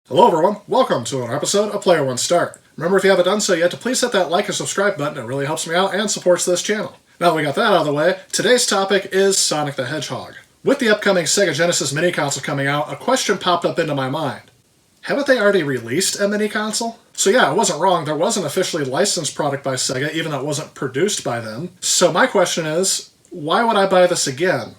Hello everyone, welcome to another episode of Player One Start. Remember, if you haven't done so yet, to please hit that like and subscribe button. It really helps me out and supports this channel. Now that we got that out of the way, today's topic is Sonic the Hedgehog. With the upcoming Sega Genesis mini console coming out, a question popped up into my mind. Haven't they already released a mini console? So yeah, I wasn't wrong, there was an officially licensed product by Sega, even though it wasn't produced by them. So my question is, why would I buy this again?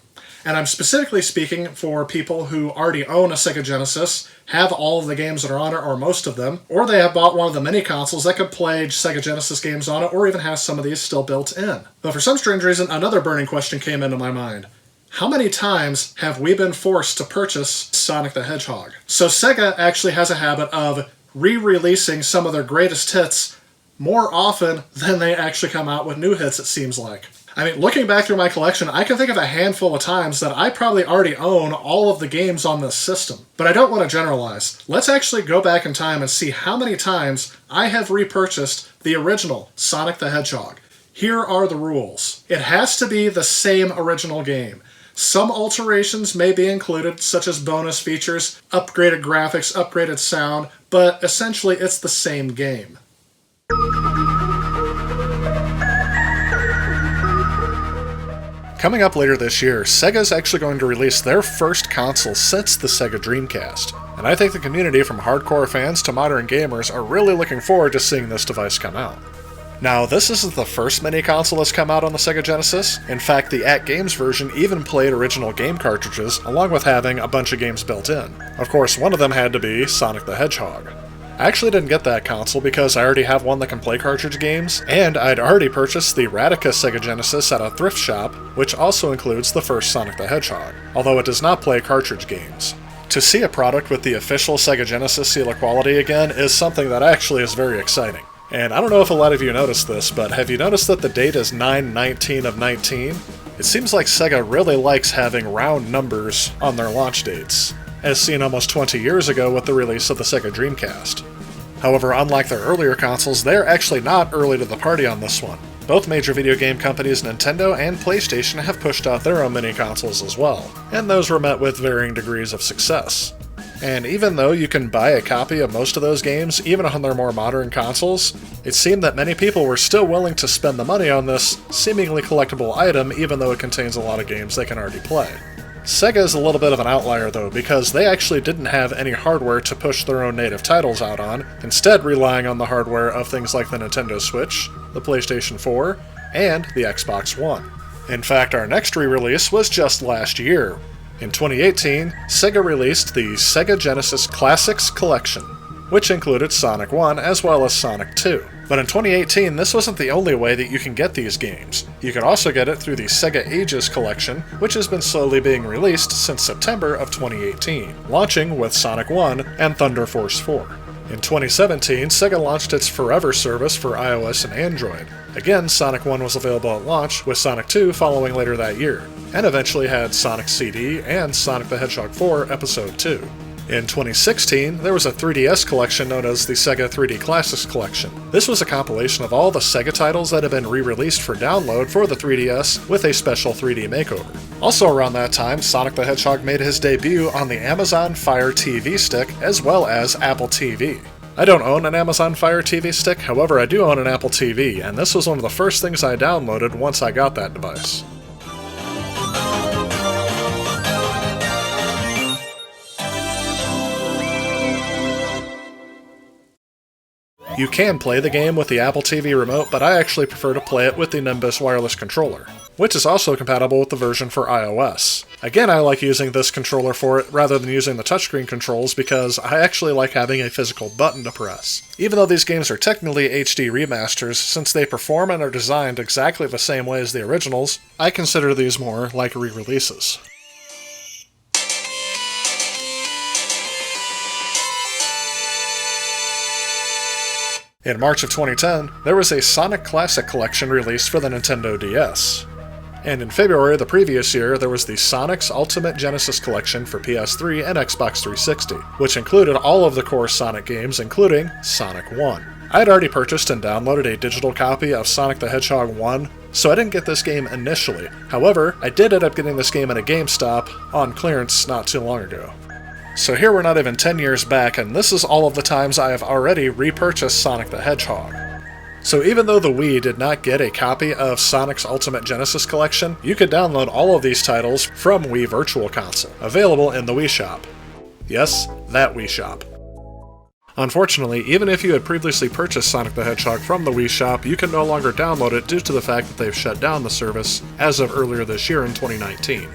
And I'm specifically speaking for people who already own a Sega Genesis, have all of the games that are on it, or most of them, or they have bought one of the mini consoles that could play Sega Genesis games on it, or even has some of these still built in. But for some strange reason, another burning question came into my mind. How many times have we been forced to purchase Sonic the Hedgehog? So Sega actually has a habit of re-releasing some of their greatest hits more often than they actually come out with new hits, it seems like. I mean, looking back through my collection, I can think of a handful of times that I probably already own all of the games on this system. But I don't want to generalize. Let's actually go back in time and see how many times I have repurchased the original Sonic the Hedgehog. Here are the rules. It has to be the same original game. Some alterations may be included, such as bonus features, upgraded graphics, upgraded sound, but essentially it's the same game. Coming up later this year, Sega's actually going to release their first console since the Sega Dreamcast, and I think the community from hardcore fans to modern gamers are really looking forward to seeing this device come out. Now, this isn't the first mini console that's come out on the Sega Genesis. In fact, the AtGames version even played original game cartridges, along with having a bunch of games built in. Of course, one of them had to be Sonic the Hedgehog. I actually didn't get that console because I already have one that can play cartridge games, and I'd already purchased the Radica Sega Genesis at a thrift shop, which also includes the first Sonic the Hedgehog, although it does not play cartridge games. To see a product with the official Sega Genesis seal of quality again is something that actually is very exciting. And I don't know if a lot of you noticed this, but have you noticed that the date is 9/19 of 19? It seems like Sega really likes having round numbers on their launch dates, as seen almost 20 years ago with the release of the Sega Dreamcast. However, unlike their earlier consoles, they're actually not early to the party on this one. Both major video game companies, Nintendo and PlayStation, have pushed out their own mini consoles as well, and those were met with varying degrees of success. And even though you can buy a copy of most of those games, even on their more modern consoles, it seemed that many people were still willing to spend the money on this seemingly collectible item, even though it contains a lot of games they can already play. Sega is a little bit of an outlier though, because they actually didn't have any hardware to push their own native titles out on, instead relying on the hardware of things like the Nintendo Switch, the PlayStation 4, and the Xbox One. In fact, our next re-release was just last year. In 2018, Sega released the Sega Genesis Classics Collection, which included Sonic 1 as well as Sonic 2. But in 2018, this wasn't the only way that you can get these games. You can also get it through the Sega Ages Collection, which has been slowly being released since September of 2018, launching with Sonic 1 and Thunder Force 4. In 2017, Sega launched its Forever service for iOS and Android. Again, Sonic 1 was available at launch, with Sonic 2 following later that year, and eventually had Sonic CD and Sonic the Hedgehog 4 Episode 2. In 2016, there was a 3DS collection known as the Sega 3D Classics Collection. This was a compilation of all the Sega titles that had been re-released for download for the 3DS with a special 3D makeover. Also around that time, Sonic the Hedgehog made his debut on the Amazon Fire TV Stick as well as Apple TV. I don't own an Amazon Fire TV Stick, however I do own an Apple TV, and this was one of the first things I downloaded once I got that device. You can play the game with the Apple TV remote, but I actually prefer to play it with the Nimbus wireless controller, which is also compatible with the version for iOS. Again, I like using this controller for it rather than using the touchscreen controls because I actually like having a physical button to press. Even though these games are technically HD remasters, since they perform and are designed exactly the same way as the originals, I consider these more like re-releases. In March of 2010, there was a Sonic Classic Collection released for the Nintendo DS. And in February of the previous year, there was the Sonic's Ultimate Genesis Collection for PS3 and Xbox 360, which included all of the core Sonic games, including Sonic 1. I had already purchased and downloaded a digital copy of Sonic the Hedgehog 1, so I didn't get this game initially. However, I did end up getting this game at a GameStop on clearance not too long ago. So here we're not even 10 years back, and this is all of the times I have already repurchased Sonic the Hedgehog. So even though the Wii did not get a copy of Sonic's Ultimate Genesis Collection, you could download all of these titles from Wii Virtual Console, available in the Wii Shop. Yes, that Wii Shop. Unfortunately, even if you had previously purchased Sonic the Hedgehog from the Wii Shop, you can no longer download it due to the fact that they've shut down the service as of earlier this year in 2019.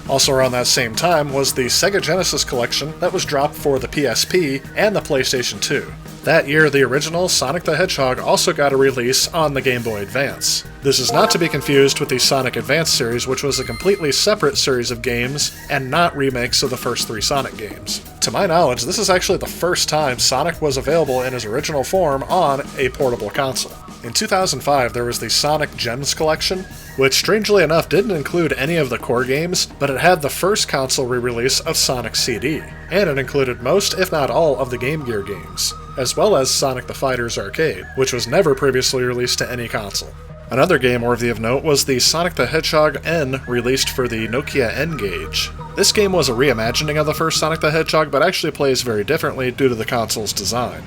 Also around that same time was the Sega Genesis Collection that was dropped for the PSP and the PlayStation 2. That year, the original Sonic the Hedgehog also got a release on the Game Boy Advance. This is not to be confused with the Sonic Advance series, which was a completely separate series of games and not remakes of the first 3 Sonic games. To my knowledge, this is actually the first time Sonic was available in his original form on a portable console. In 2005, there was the Sonic Gems Collection, which strangely enough didn't include any of the core games, but it had the first console re-release of Sonic CD, and it included most, if not all, of the Game Gear games, as well as Sonic the Fighters Arcade, which was never previously released to any console. Another game worthy of note was the Sonic the Hedgehog N, released for the Nokia N-Gage. This game was a reimagining of the first Sonic the Hedgehog, but actually plays very differently due to the console's design.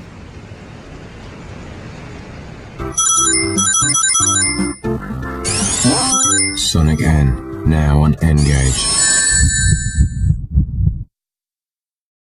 Sonic N, now on N-Gage.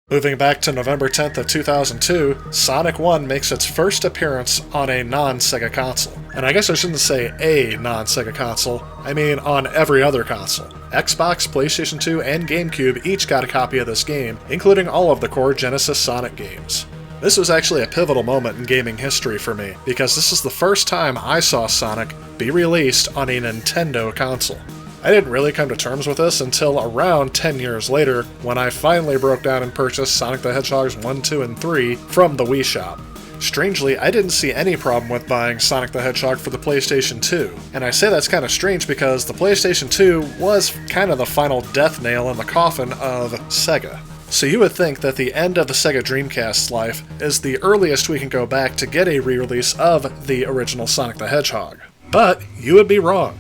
Moving back to November 10th of 2002, Sonic 1 makes its first appearance on a non-Sega console. And I guess I shouldn't say a non-Sega console, I mean on every other console. Xbox, PlayStation 2, and GameCube each got a copy of this game, including all of the core Genesis Sonic games. This was actually a pivotal moment in gaming history for me, because this is the first time I saw Sonic be released on a Nintendo console. I didn't really come to terms with this until around 10 years later, when I finally broke down and purchased Sonic the Hedgehogs 1, 2, and 3 from the Wii Shop. Strangely, I didn't see any problem with buying Sonic the Hedgehog for the PlayStation 2, and I say that's kind of strange because the PlayStation 2 was kind of the final death nail in the coffin of Sega. So you would think that the end of the Sega Dreamcast's life is the earliest we can go back to get a re-release of the original Sonic the Hedgehog. But you would be wrong.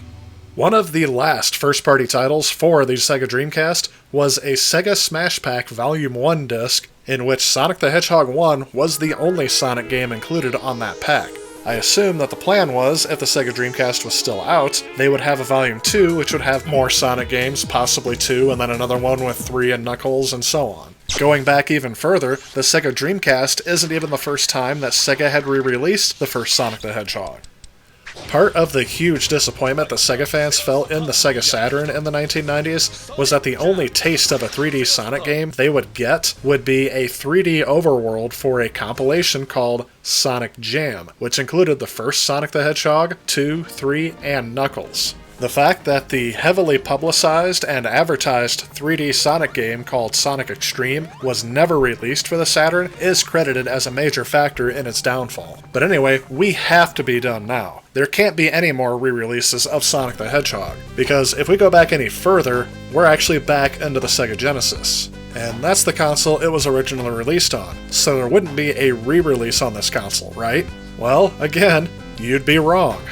One of the last first-party titles for the Sega Dreamcast was a Sega Smash Pack Volume 1 disc, in which Sonic the Hedgehog 1 was the only Sonic game included on that pack. I assume that the plan was, if the Sega Dreamcast was still out, they would have a Volume 2, which would have more Sonic games, possibly 2, and then another one with 3 and Knuckles, and so on. Going back even further, the Sega Dreamcast isn't even the first time that Sega had re-released the first Sonic the Hedgehog. Part of the huge disappointment that Sega fans felt in the Sega Saturn in the 1990s was that the only taste of a 3D Sonic game they would get would be a 3D overworld for a compilation called Sonic Jam, which included the first Sonic the Hedgehog, 2, 3, and Knuckles. The fact that the heavily publicized and advertised 3D Sonic game called Sonic Extreme was never released for the Saturn is credited as a major factor in its downfall. But anyway, we have to be done now. There can't be any more re-releases of Sonic the Hedgehog, because if we go back any further, we're actually back into the Sega Genesis. And that's the console it was originally released on, so there wouldn't be a re-release on this console, right? Well, again, you'd be wrong.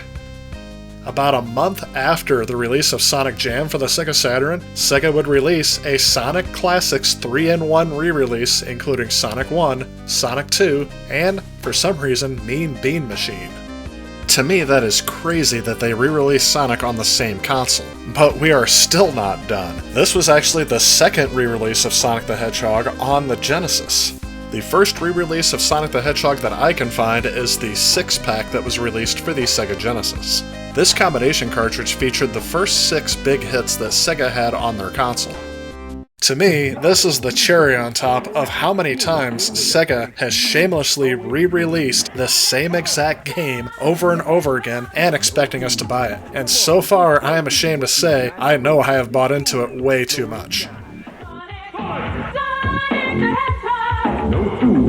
About a month after the release of Sonic Jam for the Sega Saturn, Sega would release a Sonic Classics 3-in-1 re-release including Sonic 1, Sonic 2, and, for some reason, Mean Bean Machine. To me, that is crazy that they re-released Sonic on the same console. But we are still not done. This was actually the second re-release of Sonic the Hedgehog on the Genesis. The first re-release of Sonic the Hedgehog that I can find is the 6-pack that was released for the Sega Genesis. This combination cartridge featured the first 6 big hits that Sega had on their console. To me, this is the cherry on top of how many times Sega has shamelessly re-released the same exact game over and over again and expecting us to buy it. And so far, I am ashamed to say, I know I have bought into it way too much.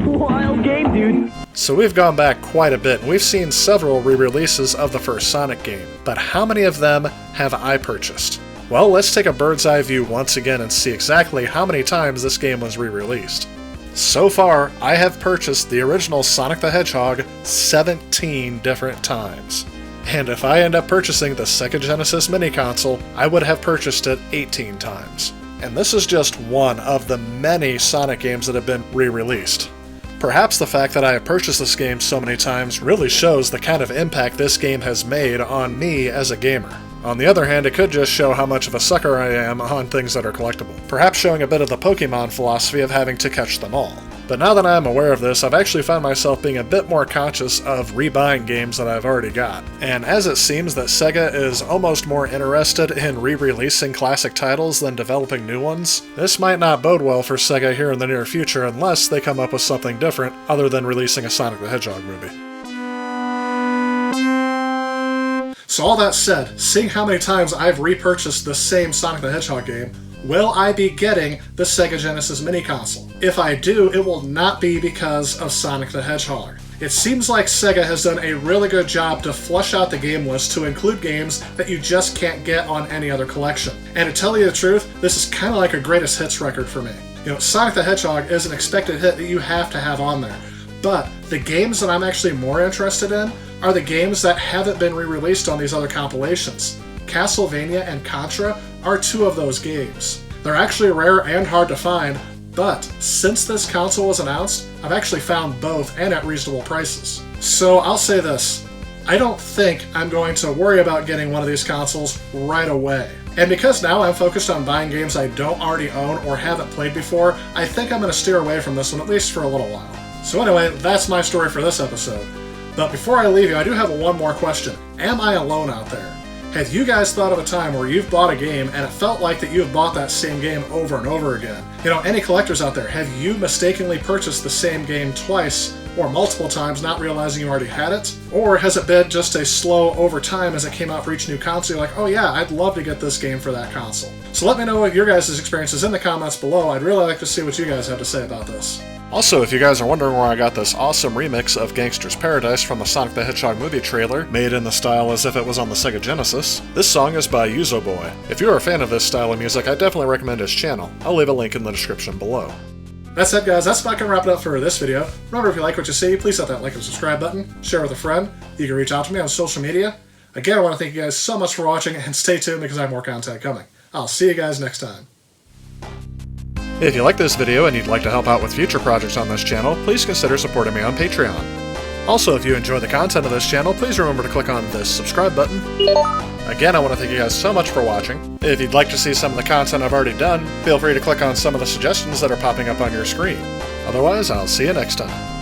Wild game, dude. So we've gone back quite a bit, and we've seen several re-releases of the first Sonic game, but how many of them have I purchased? Well, let's take a bird's eye view once again and see exactly how many times this game was re-released. So far, I have purchased the original Sonic the Hedgehog 17 different times. And if I end up purchasing the Sega Genesis mini console, I would have purchased it 18 times. And this is just one of the many Sonic games that have been re-released. Perhaps the fact that I have purchased this game so many times really shows the kind of impact this game has made on me as a gamer. On the other hand, it could just show how much of a sucker I am on things that are collectible, perhaps showing a bit of the Pokemon philosophy of having to catch them all. But now that I am aware of this, I've actually found myself being a bit more conscious of rebuying games that I've already got. And as it seems that Sega is almost more interested in re-releasing classic titles than developing new ones, this might not bode well for Sega here in the near future unless they come up with something different other than releasing a Sonic the Hedgehog movie. So all that said, seeing how many times I've repurchased the same Sonic the Hedgehog game, will I be getting the Sega Genesis mini console? If I do, it will not be because of Sonic the Hedgehog. It seems like Sega has done a really good job to flush out the game list to include games that you just can't get on any other collection. And to tell you the truth, this is kind of like a greatest hits record for me. You know, Sonic the Hedgehog is an expected hit that you have to have on there. But the games that I'm actually more interested in are the games that haven't been re-released on these other compilations. Castlevania and Contra are two of those games. They're actually rare and hard to find, but since this console was announced, I've actually found both and at reasonable prices. So I'll say this, I don't think I'm going to worry about getting one of these consoles right away. And because now I'm focused on buying games I don't already own or haven't played before, I think I'm going to steer away from this one at least for a little while. So anyway, that's my story for this episode. But before I leave you, I do have one more question. Am I alone out there? Have you guys thought of a time where you've bought a game and it felt like that you have bought that same game over and over again? You know, any collectors out there, have you mistakenly purchased the same game twice or multiple times not realizing you already had it? Or has it been just a slow over time as it came out for each new console? You're like, oh yeah, I'd love to get this game for that console. So let me know what your guys' experiences in the comments below. I'd really like to see what you guys have to say about this. Also, if you guys are wondering where I got this awesome remix of Gangster's Paradise from the Sonic the Hedgehog movie trailer, made in the style as if it was on the Sega Genesis, this song is by Yuzoboy. If you're a fan of this style of music, I definitely recommend his channel. I'll leave a link in the description below. That's it, guys. That's about going to wrap it up for this video. Remember, if you like what you see, please hit that like and subscribe button, share with a friend. You can reach out to me on social media. Again, I want to thank you guys so much for watching, and stay tuned because I have more content coming. I'll see you guys next time. If you like this video and you'd like to help out with future projects on this channel, please consider supporting me on Patreon. Also, if you enjoy the content of this channel, please remember to click on this subscribe button. Again, I want to thank you guys so much for watching. If you'd like to see some of the content I've already done, feel free to click on some of the suggestions that are popping up on your screen. Otherwise, I'll see you next time.